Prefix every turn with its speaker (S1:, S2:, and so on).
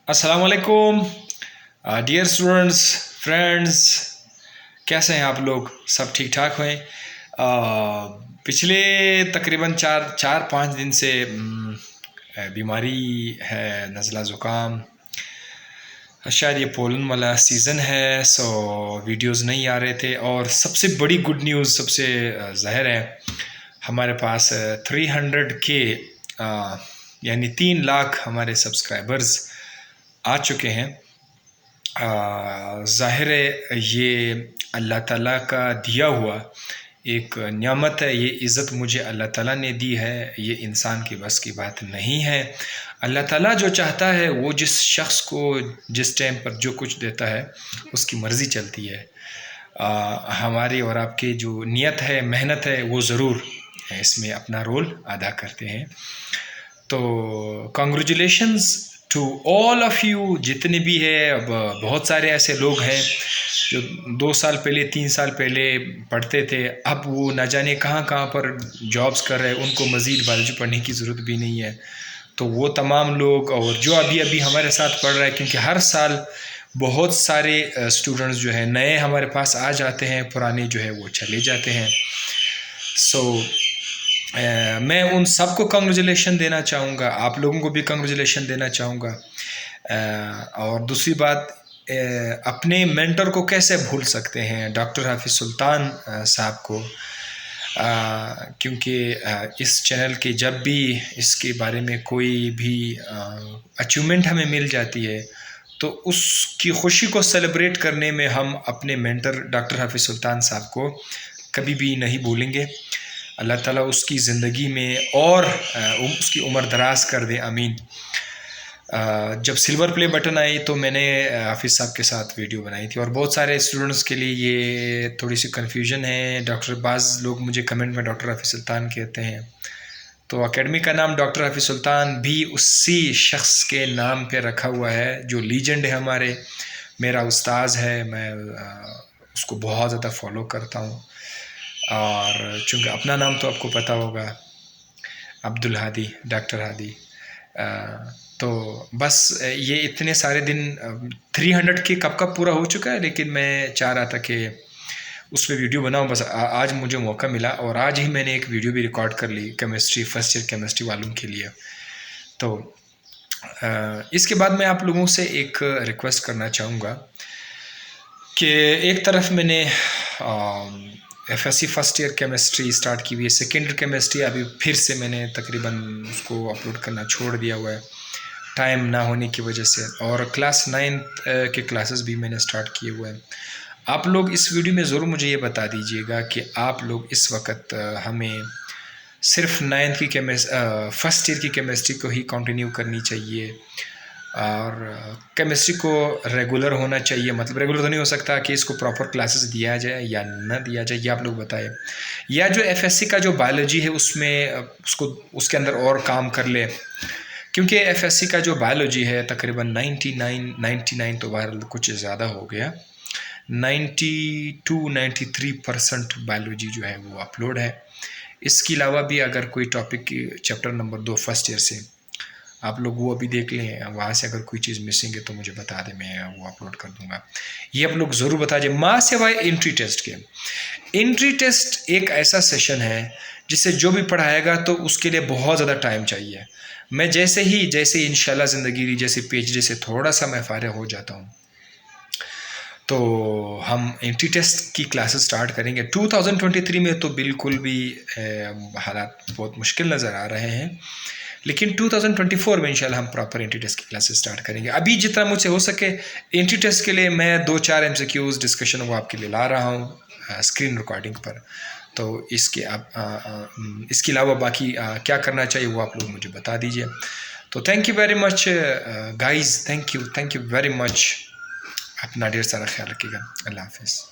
S1: अस्सलाम वालेकुम dear students friends, कैसे हैं आप लोग? सब ठीक ठाक हैं? पिछले तकरीबन चार पाँच दिन से बीमारी है, नज़ला ज़ुकाम, शायद ये पोलन वाला सीज़न है। सो वीडियोस नहीं आ रहे थे। और सबसे बड़ी गुड न्यूज़, सबसे ज़ाहिर है, हमारे पास 300K यानी 3 लाख हमारे सब्सक्राइबर्स आ चुके हैं। ज़ाहिर है ये अल्लाह ताला का दिया हुआ एक नियामत है। ये इज़्ज़त मुझे अल्लाह ताला ने दी है, ये इंसान की बस की बात नहीं है। अल्लाह ताला जो चाहता है वो जिस शख्स को जिस टाइम पर जो कुछ देता है उसकी मर्ज़ी चलती है। हमारी और आपकी जो नीयत है, मेहनत है, वो ज़रूर इसमें अपना रोल अदा करते हैं। तो congratulations to all of you, जितने भी है। अब बहुत सारे ऐसे लोग हैं जो 2 साल पहले 3 साल पहले पढ़ते थे, अब वो न जाने कहाँ कहाँ पर जॉब्स कर रहे हैं, उनको मज़ीद बायोलॉजी पढ़ने की ज़रूरत भी नहीं है। तो वो तमाम लोग, और जो अभी अभी हमारे साथ पढ़ रहे हैं, क्योंकि हर साल बहुत सारे स्टूडेंट्स जो है नए हमारे पास आ जाते हैं, पुराने जो है वो चले जाते हैं। सो मैं उन सबको कंग्रेचुलेशन देना चाहूँगा, आप लोगों को भी कंग्रेचुलेशन देना चाहूँगा। और दूसरी बात, अपने मेंटर को कैसे भूल सकते हैं, डॉक्टर हाफिज़ सुल्तान साहब को, क्योंकि इस चैनल के जब भी इसके बारे में कोई भी अचीवमेंट हमें मिल जाती है तो उसकी खुशी को सेलिब्रेट करने में हम अपने मेंटर डॉक्टर हाफिज़ सुल्तान साहब को कभी भी नहीं भूलेंगे। अल्लाह ताला उसकी ज़िंदगी में और उसकी उम्र दराज कर दे, आमीन। जब सिल्वर प्ले बटन आई तो मैंने हाफिज़ साहब के साथ वीडियो बनाई थी, और बहुत सारे स्टूडेंट्स के लिए ये थोड़ी सी कन्फ्यूजन है। बाज़ लोग मुझे कमेंट में डॉक्टर हाफिज़ सुल्तान कहते हैं, तो एकेडमी का नाम डॉक्टर हाफिज़ सुल्तान भी उसी शख्स के नाम पे रखा हुआ है जो लीजेंड है हमारे, मेरा उस्ताद है। मैं उसको बहुत ज़्यादा फॉलो करता हूँ, और चूँकि अपना नाम तो आपको पता होगा, अब्दुल हादी, डॉक्टर हादी। तो बस ये इतने सारे दिन 300K कब कब पूरा हो चुका है, लेकिन मैं चाह रहा था कि उस पर वीडियो बनाऊँ। बस आज मुझे मौका मिला, और आज ही मैंने एक वीडियो भी रिकॉर्ड कर ली केमिस्ट्री, फर्स्ट ईयर केमिस्ट्री वालों के लिए। तो इसके बाद मैं आप लोगों से एक रिक्वेस्ट करना चाहूँगा कि एक तरफ मैंने FSC first year chemistry start की हुई है, सेकेंड ईयर केमिस्ट्री अभी फिर से मैंने तकरीबन उसको अपलोड करना छोड़ दिया हुआ है टाइम ना होने की वजह से, और क्लास 9th के क्लासेस भी मैंने स्टार्ट किए हुए हैं। आप लोग इस वीडियो में ज़रूर मुझे ये बता दीजिएगा कि आप लोग इस वक्त हमें सिर्फ 9th की फर्स्ट ईयर की केमिस्ट्री को ही कंटिन्यू करनी चाहिए, और केमिस्ट्री को रेगुलर होना चाहिए। मतलब रेगुलर तो नहीं हो सकता कि इसको प्रॉपर क्लासेस दिया जाए या ना दिया जाए, ये आप लोग बताएं। या जो FSC का जो बायोलॉजी है उसमें उसको उसके अंदर और काम कर ले, क्योंकि FSC का जो बायोलॉजी है तकरीबन 99 तो बहरहाल कुछ ज़्यादा हो गया, 92-93% बायोलॉजी जो है वो अपलोड है। इसके अलावा भी अगर कोई topic chapter number 2 first year से आप लोग वो अभी देख लें, वहाँ से अगर कोई चीज़ मिसिंग है तो मुझे बता दें, मैं वो अपलोड कर दूँगा। ये आप लोग ज़रूर बता दें। माँ सिवाय एंट्री टेस्ट के, एंट्री टेस्ट एक ऐसा सेशन है जिससे जो भी पढ़ाएगा तो उसके लिए बहुत ज़्यादा टाइम चाहिए। मैं जैसे इंशाल्लाह ज़िंदगी जैसे PhD से थोड़ा सा मैं फारिग हो जाता हूँ तो हम एंट्री टेस्ट की क्लासेस स्टार्ट करेंगे 2023 में। तो बिल्कुल भी हालात बहुत मुश्किल नज़र आ रहे हैं, लेकिन 2024 में इंशाल्लाह हम प्रॉपर एंट्री टेस्ट की क्लासेस स्टार्ट करेंगे। अभी जितना मुझसे हो सके एंट्री टेस्ट के लिए मैं 2-4 MCQs डिस्कशन वो आपके लिए ला रहा हूँ स्क्रीन रिकॉर्डिंग पर। तो इसके अलावा बाकी क्या करना चाहिए वो आप लोग मुझे बता दीजिए। तो thank you very much guys, thank you very much. अपना ढेर सारा ख्याल रखिएगा। अल्लाह हाफिज़।